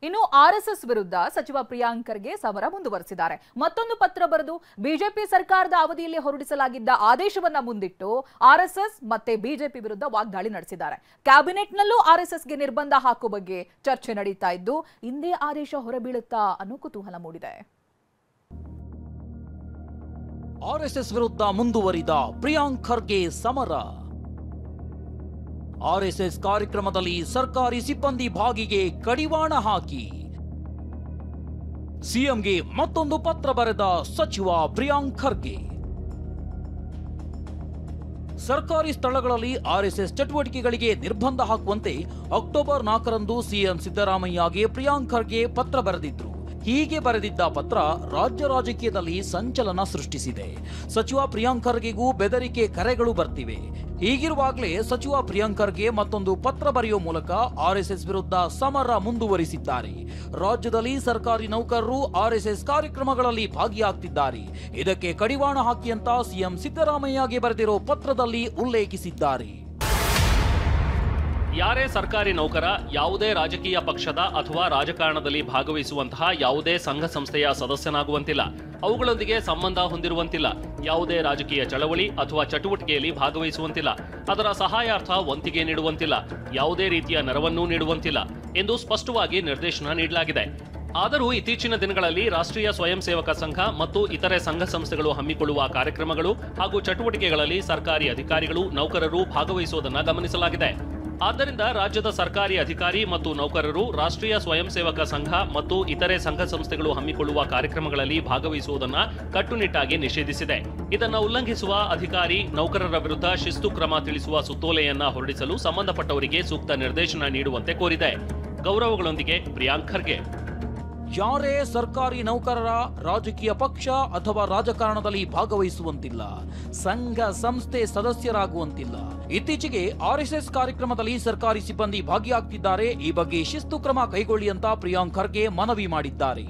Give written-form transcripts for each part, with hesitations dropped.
ಇನ್ನು ಆರ್ಎಸ್ಎಸ್ ವಿರುದ್ಧ ಸಚಿವ ಪ್ರಿಯಾಂಕ್ ಖರ್ಗೆ ಸಮರ ಮುಂದುವರೆಸಿದ್ದಾರೆ. ಮತ್ತೊಂದು ಪತ್ರ ಬರೆದು ಬಿಜೆಪಿ ಸರ್ಕಾರದ ಅವಧಿಯಲ್ಲಿ ಹೊರಡಿಸಲಾಗಿದ್ದ ಆದೇಶವನ್ನ ಮುಂದಿಟ್ಟು ಆರ್ಎಸ್ಎಸ್ ಮತ್ತೆ ಬಿಜೆಪಿ ವಿರುದ್ಧ ವಾಗ್ದಾಳಿ ನಡೆಸಿದ್ದಾರೆ. ಕ್ಯಾಬಿನೆಟ್ನಲ್ಲೂ ಆರ್ಎಸ್ಎಸ್ಗೆ ನಿರ್ಬಂಧ ಹಾಕುವ ಬಗ್ಗೆ ಚರ್ಚೆ ನಡೀತಾ ಇದ್ದು ಇಂದೇ ಆದೇಶ ಹೊರಬೀಳುತ್ತಾ ಅನ್ನೋ ಕುತೂಹಲ ಮೂಡಿದೆ. ಆರ್ಎಸ್ಎಸ್ ವಿರುದ್ಧ ಮುಂದುವರಿದ ಪ್ರಿಯಾಂಕ್ ಖರ್ಗೆ ಸಮರ. ಆರ್ಎಸ್ಎಸ್ ಕಾರ್ಯಕ್ರಮದಲ್ಲಿ ಸರ್ಕಾರಿ ಸಿಬ್ಬಂದಿ ಭಾಗಿಗೆ ಕಡಿವಾಣ ಹಾಕಿ ಸಿಎಂಗೆ ಮತ್ತೊಂದು ಪತ್ರ ಬರೆದ ಸಚಿವ ಪ್ರಿಯಾಂಕ್ ಖರ್ಗೆ. ಸರ್ಕಾರಿ ಸ್ಥಳಗಳಲ್ಲಿ ಆರ್ಎಸ್ಎಸ್ ಚಟುವಟಿಕೆಗಳಿಗೆ ನಿರ್ಬಂಧ ಹಾಕುವಂತೆ ಅಕ್ಟೋಬರ್ 4ರಂದು ಸಿಎಂ ಸಿದ್ದರಾಮಯ್ಯಗೆ ಪ್ರಿಯಾಂಕ್ ಖರ್ಗೆ ಪತ್ರ ಬರೆದಿದ್ರು. ಹೀಗೆ ಬರೆದಿದ್ದ ಪತ್ರ ರಾಜ್ಯ ರಾಜಕೀಯದಲ್ಲಿ ಸಂಚಲನ ಸೃಷ್ಟಿಸಿದೆ. ಸಚಿವ ಪ್ರಿಯಾಂಕ್ ಖರ್ಗೆಗೂ ಬೆದರಿಕೆ ಕರೆಗಳು ಬರ್ತಿವೆ. ಹೀಗಿರುವಾಗಲೇ ಸಚಿವ ಪ್ರಿಯಾಂಕ್ ಖರ್ಗೆ ಮತ್ತೊಂದು ಪತ್ರ ಬರೆಯುವ ಮೂಲಕ ಆರ್ಎಸ್ಎಸ್ ವಿರುದ್ಧ ಸಮರ ಮುಂದುವರಿಸಿದ್ದಾರೆ. ರಾಜ್ಯದಲ್ಲಿ ಸರ್ಕಾರಿ ನೌಕರರು ಆರ್ಎಸ್ಎಸ್ ಕಾರ್ಯಕ್ರಮಗಳಲ್ಲಿ ಭಾಗಿಯಾಗ್ತಿದ್ದಾರೆ. ಇದಕ್ಕೆ ಕಡಿವಾಣ ಹಾಕಿ ಅಂತ ಸಿಎಂ ಸಿದ್ದರಾಮಯ್ಯಗೆ ಬರೆದಿರೋ ಪತ್ರದಲ್ಲಿ ಉಲ್ಲೇಖಿಸಿದ್ದಾರೆ. ಯಾರೇ ಸರ್ಕಾರಿ ನೌಕರ ಯಾವುದೇ ರಾಜಕೀಯ ಪಕ್ಷದ ಅಥವಾ ರಾಜಕಾರಣದಲ್ಲಿ ಭಾಗವಹಿಸುವಂತಹ ಯಾವುದೇ ಸಂಘ ಸಂಸ್ಥೆಯ ಸದಸ್ಯನಾಗುವಂತಿಲ್ಲ, ಅವುಗಳೊಂದಿಗೆ ಸಂಬಂಧ ಹೊಂದಿರುವಂತಿಲ್ಲ, ಯಾವುದೇ ರಾಜಕೀಯ ಚಳವಳಿ ಅಥವಾ ಚಟುವಟಿಕೆಯಲ್ಲಿ ಭಾಗವಹಿಸುವಂತಿಲ್ಲ, ಅದರ ಸಹಾಯಾರ್ಥ ವಂತಿಗೆ ನೀಡುವಂತಿಲ್ಲ, ಯಾವುದೇ ರೀತಿಯ ನೆರವನ್ನೂ ನೀಡುವಂತಿಲ್ಲ ಎಂದು ಸ್ಪಷ್ಟವಾಗಿ ನಿರ್ದೇಶನ ನೀಡಲಾಗಿದೆ. ಆದರೂ ಇತ್ತೀಚಿನ ದಿನಗಳಲ್ಲಿ ರಾಷ್ಟ್ರೀಯ ಸ್ವಯಂ ಸೇವಕ ಸಂಘ ಮತ್ತು ಇತರೆ ಸಂಘ ಸಂಸ್ಥೆಗಳು ಹಮ್ಮಿಕೊಳ್ಳುವ ಕಾರ್ಯಕ್ರಮಗಳು ಹಾಗೂ ಚಟುವಟಿಕೆಗಳಲ್ಲಿ ಸರ್ಕಾರಿ ಅಧಿಕಾರಿಗಳು ನೌಕರರು ಭಾಗವಹಿಸುವುದನ್ನು ಗಮನಿಸಲಾಗಿದೆ. ಆದ್ದರಿಂದ ರಾಜ್ಯದ ಸರ್ಕಾರಿ ಅಧಿಕಾರಿ ಮತ್ತು ನೌಕರರು ರಾಷ್ಟ್ರೀಯ ಸ್ವಯಂ ಸೇವಕ ಸಂಘ ಮತ್ತು ಇತರೆ ಸಂಘ ಸಂಸ್ಥೆಗಳು ಹಮ್ಮಿಕೊಳ್ಳುವ ಕಾರ್ಯಕ್ರಮಗಳಲ್ಲಿ ಭಾಗವಹಿಸುವುದನ್ನು ಕಟ್ಟುನಿಟ್ಟಾಗಿ ನಿಷೇಧಿಸಿದೆ. ಇದನ್ನು ಉಲ್ಲಂಘಿಸುವ ಅಧಿಕಾರಿ ನೌಕರರ ವಿರುದ್ಧ ಶಿಸ್ತು ಕ್ರಮ ತಿಳಿಸುವ ಸುತ್ತೋಲೆಯನ್ನ ಹೊರಡಿಸಲು ಸಂಬಂಧಪಟ್ಟವರಿಗೆ ಸೂಕ್ತ ನಿರ್ದೇಶನ ನೀಡುವಂತೆ ಕೋರಿದೆ. ಗೌರವಗಳೊಂದಿಗೆ ಪ್ರಿಯಾಂಕ್ ಖರ್ಗೆ. ಯಾರೇ ಸರ್ಕಾರಿ ನೌಕರರ ರಾಜಕೀಯ ಪಕ್ಷ ಅಥವಾ ರಾಜಕಾರಣದಲ್ಲಿ ಭಾಗವಹಿಸುವಂತಿಲ್ಲ, ಸಂಘ ಸಂಸ್ಥೆ ಸದಸ್ಯರಾಗುವಂತಿಲ್ಲ. ಇತ್ತೀಚೆಗೆ ಆರ್ಎಸ್ಎಸ್ ಕಾರ್ಯಕ್ರಮದಲ್ಲಿ ಸರ್ಕಾರಿ ಸಿಬ್ಬಂದಿ ಭಾಗಿಯಾಗ್ತಿದ್ದಾರೆ. ಈ ಬಗ್ಗೆ ಶಿಸ್ತು ಕ್ರಮ ಕೈಗೊಳ್ಳಿ ಅಂತ ಪ್ರಿಯಾಂಕ್ ಖರ್ಗೆ ಮನವಿ ಮಾಡಿದ್ದಾರೆ.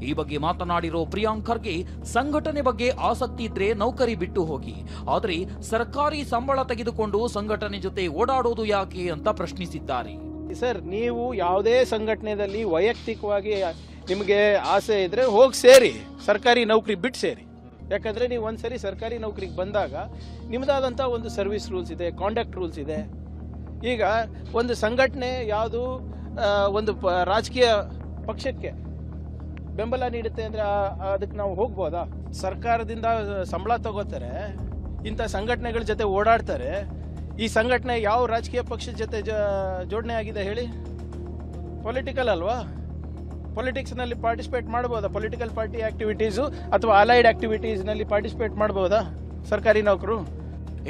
ಈ ಬಗ್ಗೆ ಮಾತನಾಡಿರೋ ಪ್ರಿಯಾಂಕ್ ಖರ್ಗೆ, ಸಂಘಟನೆ ಬಗ್ಗೆ ಆಸಕ್ತಿ ಇದ್ರೆ ನೌಕರಿ ಬಿಟ್ಟು ಹೋಗಿ, ಆದರೆ ಸರ್ಕಾರಿ ಸಂಬಳ ತೆಗೆದುಕೊಂಡು ಸಂಘಟನೆ ಜೊತೆ ಓಡಾಡೋದು ಯಾಕೆ ಅಂತ ಪ್ರಶ್ನಿಸಿದ್ದಾರೆ. ಸರ್, ನೀವು ಯಾವುದೇ ಸಂಘಟನೆಯಲ್ಲಿ ವೈಯಕ್ತಿಕವಾಗಿ ನಿಮಗೆ ಆಸೆ ಇದ್ರೆ ಹೋಗಿ ಸೇರಿ, ಸರ್ಕಾರಿ ನೌಕರಿ ಬಿಟ್ಟು ಸೇರಿ. ಯಾಕಂದ್ರೆ ನೀವು ಒಂದ್ಸರಿ ಸರ್ಕಾರಿ ನೌಕರಿಗೆ ಬಂದಾಗ ನಿಮ್ಮದಾದಂಥ ಒಂದು ಸರ್ವಿಸ್ ರೂಲ್ಸ್ ಇದೆ, ಕಾಂಡಕ್ಟ್ ರೂಲ್ಸ್ ಇದೆ. ಈಗ ಒಂದು ಸಂಘಟನೆ ಯಾವುದು ಒಂದು ರಾಜಕೀಯ ಪಕ್ಷಕ್ಕೆ ಬೆಂಬಲ ನೀಡುತ್ತೆ ಅಂದ್ರೆ ಅದಕ್ಕೆ ನಾವು ಹೋಗ್ಬೋದಾ? ಸರ್ಕಾರದಿಂದ ಸಂಬಳ ತಗೋತಾರೆ, ಇಂಥ ಸಂಘಟನೆಗಳ ಜೊತೆ ಓಡಾಡ್ತಾರೆ. ಈ ಸಂಘಟನೆ ಯಾವ ರಾಜಕೀಯ ಪಕ್ಷದ ಜೊತೆ ಜೋಡಣೆ ಆಗಿದೆ ಹೇಳಿ? ಪೊಲಿಟಿಕಲ್ ಅಲ್ವಾ? ಪೊಲಿಟಿಕ್ಸ್ನಲ್ಲಿ ಪಾರ್ಟಿಸಿಪೇಟ್ ಮಾಡ್ಬೋದಾ? ಪೊಲಿಟಿಕಲ್ ಪಾರ್ಟಿ ಆಕ್ಟಿವಿಟೀಸು ಅಥವಾ ಅಲೈಡ್ ಆಕ್ಟಿವಿಟೀಸ್ನಲ್ಲಿ ಪಾರ್ಟಿಸಿಪೇಟ್ ಮಾಡ್ಬೋದಾ ಸರ್ಕಾರಿ ನೌಕರು?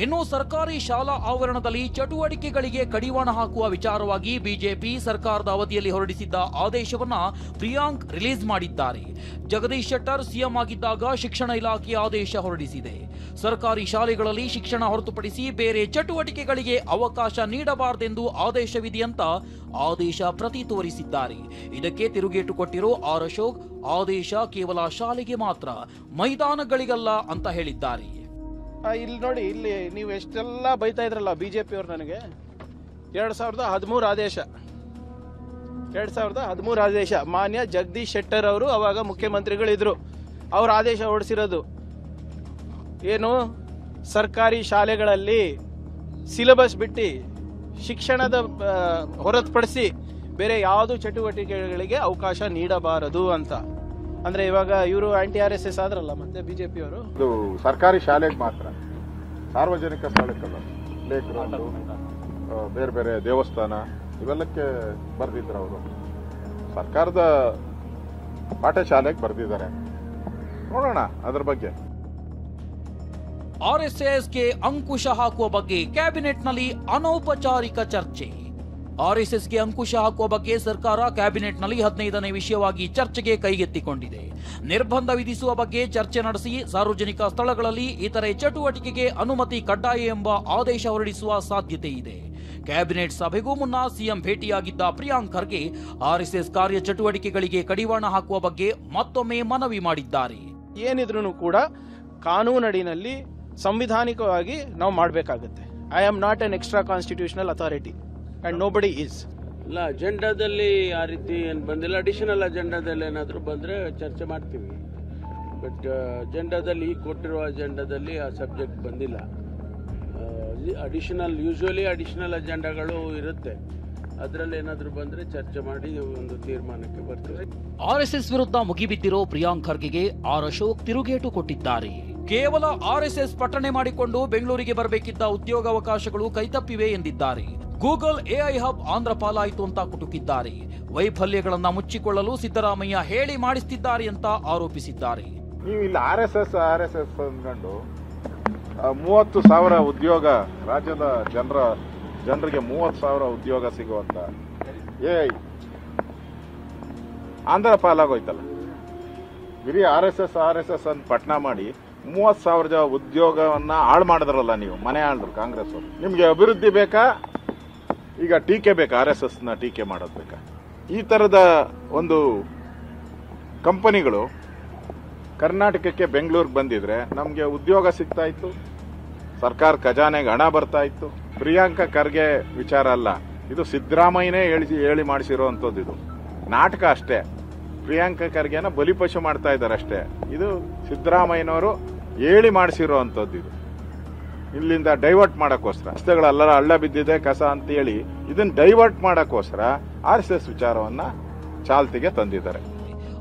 ಇನ್ನು ಸರ್ಕಾರಿ ಶಾಲಾ ಆವರಣದಲ್ಲಿ ಚಟುವಟಿಕೆಗಳಿಗೆ ಕಡಿವಾಣ ಹಾಕುವ ವಿಚಾರವಾಗಿ ಬಿಜೆಪಿ ಸರ್ಕಾರದ ಅವಧಿಯಲ್ಲಿ ಹೊರಡಿಸಿದ್ದ ಆದೇಶವನ್ನ ಪ್ರಿಯಾಂಕ್ ರಿಲೀಸ್ ಮಾಡಿದ್ದಾರೆ. ಜಗದೀಶ್ ಶೆಟ್ಟರ್ ಸಿಎಂ ಆಗಿದ್ದಾಗ ಶಿಕ್ಷಣ ಇಲಾಖೆ ಆದೇಶ ಹೊರಡಿಸಿದೆ. ಸರ್ಕಾರಿ ಶಾಲೆಗಳಲ್ಲಿ ಶಿಕ್ಷಣ ಹೊರತುಪಡಿಸಿ ಬೇರೆ ಚಟುವಟಿಕೆಗಳಿಗೆ ಅವಕಾಶ ನೀಡಬಾರದೆಂದು ಆದೇಶವಿದೆಯಂತ ಆದೇಶ ಪ್ರತಿ ತೋರಿಸಿದ್ದಾರೆ. ಇದಕ್ಕೆ ತಿರುಗೇಟು ಕೊಟ್ಟಿರೋ ಆರ್ ಅಶೋಕ್, ಆದೇಶ ಕೇವಲ ಶಾಲೆಗೆ ಮಾತ್ರ, ಮೈದಾನಗಳಿಗಲ್ಲ ಅಂತ ಹೇಳಿದ್ದಾರೆ. ಇಲ್ಲಿ ನೋಡಿ, ಇಲ್ಲಿ ನೀವು ಎಷ್ಟೆಲ್ಲ ಬೈತಾ ಇದ್ರಲ್ಲ ಬಿಜೆಪಿ ಅವರು ನನಗೆ. 2013 ಆದೇಶ, 2013 ಆದೇಶ ಮಾನ್ಯ ಜಗದೀಶ್ ಶೆಟ್ಟರ್ ಅವರು ಅವಾಗ ಮುಖ್ಯಮಂತ್ರಿಗಳಿದ್ರು. ಅವ್ರ ಆದೇಶ ಹೊರಡಿಸಿರೋದು ಏನು? ಸರ್ಕಾರಿ ಶಾಲೆಗಳಲ್ಲಿ ಸಿಲೆಬಸ್ ಬಿಟ್ಟು ಶಿಕ್ಷಣದ ಹೊರತುಪಡಿಸಿ ಬೇರೆ ಯಾವುದು ಚಟುವಟಿಕೆಗಳಿಗೆ ಅವಕಾಶ ನೀಡಬಾರದು ಅಂತ. ಅಂದ್ರೆ ಇವಾಗ ಇವರು ಆಂಟಿ RSS ಆದ್ರಲ್ಲ ಮತ್ತೆ ಬಿಜೆಪಿ ಅವರು. ಇದು ಸರ್ಕಾರಿ ಶಾಲೆಗೆ ಮಾತ್ರ, ಸಾರ್ವಜನಿಕ ಸ್ಥಳಕ್ಕಲ್ಲ. ಪ್ಲೇ ಗ್ರೌಂಡು, ಬೇರೆ ಬೇರೆ ದೇವಸ್ಥಾನ ಇವೆಲ್ಲಕ್ಕೆ ಬರ್ದಿದ್ರು ಅವರು. ಸರ್ಕಾರದ ಪಾಠಶಾಲೆಗೆ ಬರ್ದಿದ್ದಾರೆ. ನೋಡೋಣ ಅದ್ರ ಬಗ್ಗೆ. ಆರ್ಎಸ್ಎಸ್ಗೆ ಅಂಕುಶ ಹಾಕುವ ಬಗ್ಗೆ ಕ್ಯಾಬಿನೆಟ್ನಲ್ಲಿ ಅನೌಪಚಾರಿಕ ಚರ್ಚೆ. ಆರ್ಎಸ್ಎಸ್ಗೆ ಅಂಕುಶ ಹಾಕುವ ಬಗ್ಗೆ ಸರ್ಕಾರ ಕ್ಯಾಬಿನೆಟ್ನಲ್ಲಿ 15ನೇ ವಿಷಯವಾಗಿ ಚರ್ಚೆಗೆ ಕೈಗೆತ್ತಿಕೊಂಡಿದೆ. ನಿರ್ಬಂಧ ವಿಧಿಸುವ ಬಗ್ಗೆ ಚರ್ಚೆ ನಡೆಸಿ ಸಾರ್ವಜನಿಕ ಸ್ಥಳಗಳಲ್ಲಿ ಇತರೆ ಚಟುವಟಿಕೆಗೆ ಅನುಮತಿ ಕಡ್ಡಾಯ ಎಂಬ ಆದೇಶ ಹೊರಡಿಸುವ ಸಾಧ್ಯತೆ ಇದೆ. ಕ್ಯಾಬಿನೆಟ್ ಸಭೆಗೂ ಮುನ್ನ ಸಿಎಂ ಭೇಟಿಯಾಗಿದ್ದ ಪ್ರಿಯಾಂಕ್ ಖರ್ಗೆ ಆರ್ಎಸ್ಎಸ್ ಕಾರ್ಯ ಚಟುವಟಿಕೆಗಳಿಗೆ ಕಡಿವಾಣ ಹಾಕುವ ಬಗ್ಗೆ ಮತ್ತೊಮ್ಮೆ ಮನವಿ ಮಾಡಿದ್ದಾರೆ. ಏನಿದ್ರೂ ಕೂಡ ಕಾನೂನಡಿನಲ್ಲಿ ಸಂವಿಧಾನಿಕವಾಗಿ ನಾವು ಮಾಡಬೇಕಾಗುತ್ತೆ. I am not an extra constitutional authority and nobody is. ಅಲ್ಲ ಅಜೆಂಡಾದಲ್ಲಿ ಆ ರೀತಿ ಏನು ಬಂದಿಲ್ಲ. ಅಡಿಷನಲ್ ಅಜೆಂಡಾದಲ್ಲಿ ಏನಾದರೂ ಬಂದರೆ ಚರ್ಚೆ ಮಾಡ್ತೀವಿ. ಬಟ್ ಅಜೆಂಡಾದಲ್ಲಿ ಈಗ ಕೊಟ್ಟಿರುವ ಅಜೆಂಡಾದಲ್ಲಿ ಆ ಸಬ್ಜೆಕ್ಟ್ ಬಂದಿಲ್ಲ. ಯೂಶ್ವಲಿ ಅಡಿಷನಲ್ ಅಜೆಂಡಾಗಳು ಇರುತ್ತೆ. ಅದರಲ್ಲಿ ಏನಾದರೂ ಬಂದರೆ ಚರ್ಚೆ ಮಾಡಿ ಒಂದು ತೀರ್ಮಾನಕ್ಕೆ ಬರ್ತೀವಿ. ಆರ್ಎಸ್ಎಸ್ ವಿರುದ್ಧ ಮುಗಿಬಿದ್ದಿರೋ ಪ್ರಿಯಾಂಕ್ ಖರ್ಗೆಗೆ ಆರ್ ಅಶೋಕ್ ತಿರುಗೇಟು ಕೊಟ್ಟಿದ್ದಾರೆ. ಕೇವಲ ಆರ್ಎಸ್ಎಸ್ ಪಠಣೆ ಮಾಡಿಕೊಂಡು ಬೆಂಗಳೂರಿಗೆ ಬರಬೇಕಿದ್ದ ಉದ್ಯೋಗಾವಕಾಶಗಳು ಕೈತಪ್ಪಿವೆ ಎಂದಿದ್ದಾರೆ. ಗೂಗಲ್ ಎಐ ಹಬ್ ಆಂಧ್ರ ಪಾಲಾಯಿತು ಅಂತ ಕುಟುಕಿದ್ದಾರೆ. ವೈಫಲ್ಯಗಳನ್ನ ಮುಚ್ಚಿಕೊಳ್ಳಲು ಸಿದ್ದರಾಮಯ್ಯ ಹೇಳಿ ಮಾಡಿಸ್ತಿದ್ದಾರೆ ಅಂತ ಆರೋಪಿಸಿದ್ದಾರೆ. ನೀವು ಇಲ್ಲಿ ಆರ್ ಎಸ್ ಎಸ್ ಅಂದ್ಕೊಂಡು 30,000 ಉದ್ಯೋಗ ರಾಜ್ಯದ ಜನರಿಗೆ 30,000 ಉದ್ಯೋಗ ಸಿಗುವಂತ ಆಂಧ್ರ ಪಾಲಾಗೋಯ್ತಲ್ಲ. ಬರೀ ಆರ್ ಎಸ್ ಎಸ್ ಅಂತ ಪಟ್ನಾ ಮಾಡಿ 30,000 ಉದ್ಯೋಗವನ್ನ ಹಾಳು ಮಾಡಿದ್ರಲ್ಲ ನೀವು, ಮನೆ ಆಳ್ರು ಕಾಂಗ್ರೆಸ್ ಅವರು. ನಿಮ್ಗೆ ಅಭಿವೃದ್ಧಿ ಬೇಕಾ, ಈಗ ಟೀಕೆ ಬೇಕಾ? ಆರ್ ಎಸ್ ಎಸ್ ನ ಟೀಕೆ ಮಾಡೋದು ಬೇಕಾ? ಈ ತರದ ಒಂದು ಕಂಪನಿಗಳು ಕರ್ನಾಟಕಕ್ಕೆ ಬೆಂಗಳೂರಿಗೆ ಬಂದಿದ್ರೆ ನಮ್ಗೆ ಉದ್ಯೋಗ ಸಿಗ್ತಾ ಇತ್ತು, ಸರ್ಕಾರ ಖಜಾನೆಗೆ ಹಣ ಬರ್ತಾ ಇತ್ತು. ಪ್ರಿಯಾಂಕ ಖರ್ಗೆ ವಿಚಾರ ಅಲ್ಲ ಇದು, ಸಿದ್ದರಾಮಯ್ಯನೇ ಹೇಳಿ ಮಾಡಿಸಿರೋವಂಥದ್ದು. ಇದು ನಾಟಕ ಅಷ್ಟೇ. ಪ್ರಿಯಾಂಕ ಖರ್ಗೆನ ಬಲಿಪಶು ಮಾಡ್ತಾ ಇದ್ದಾರೆ ಅಷ್ಟೇ. ಇದು ಸಿದ್ದರಾಮಯ್ಯನವರು ಹೇಳಿ ಮಾಡಿಸಿರೋವಂಥದ್ದು. ಇದು ಇಲ್ಲಿಂದ ಡೈವರ್ಟ್ ಮಾಡಕ್ಕೋಸ್ಕರ, ರಸ್ತೆಗಳೆಲ್ಲ ಹಳ್ಳ ಬಿದ್ದಿದೆ ಕಸ ಅಂತ ಹೇಳಿ ಇದನ್ನ ಡೈವರ್ಟ್ ಮಾಡಕ್ಕೋಸ್ಕರ ಆರ್ ಎಸ್ ಎಸ್ ವಿಚಾರವನ್ನ ಚಾಲ್ತಿಗೆ ತಂದಿದ್ದಾರೆ.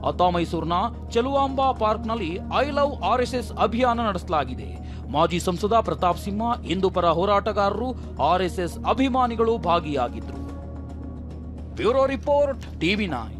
ಅತಾ ಮೈಸೂರಿನ ಚಲುವಾಂಬಾ ಪಾರ್ಕ್ನಲ್ಲಿ ಐ ಲವ್ ಆರ್ಎಸ್ಎಸ್ ಅಭಿಯಾನ ನಡೆಸಲಾಗಿದೆ. ಮಾಜಿ ಸಂಸದ ಪ್ರತಾಪ್ ಸಿಂಹ, ಹಿಂದೂ ಪರ ಹೋರಾಟಗಾರರು, ಆರ್ಎಸ್ಎಸ್ ಅಭಿಮಾನಿಗಳು ಭಾಗಿಯಾಗಿದ್ದರು. Bureau report, ಟಿವಿ9.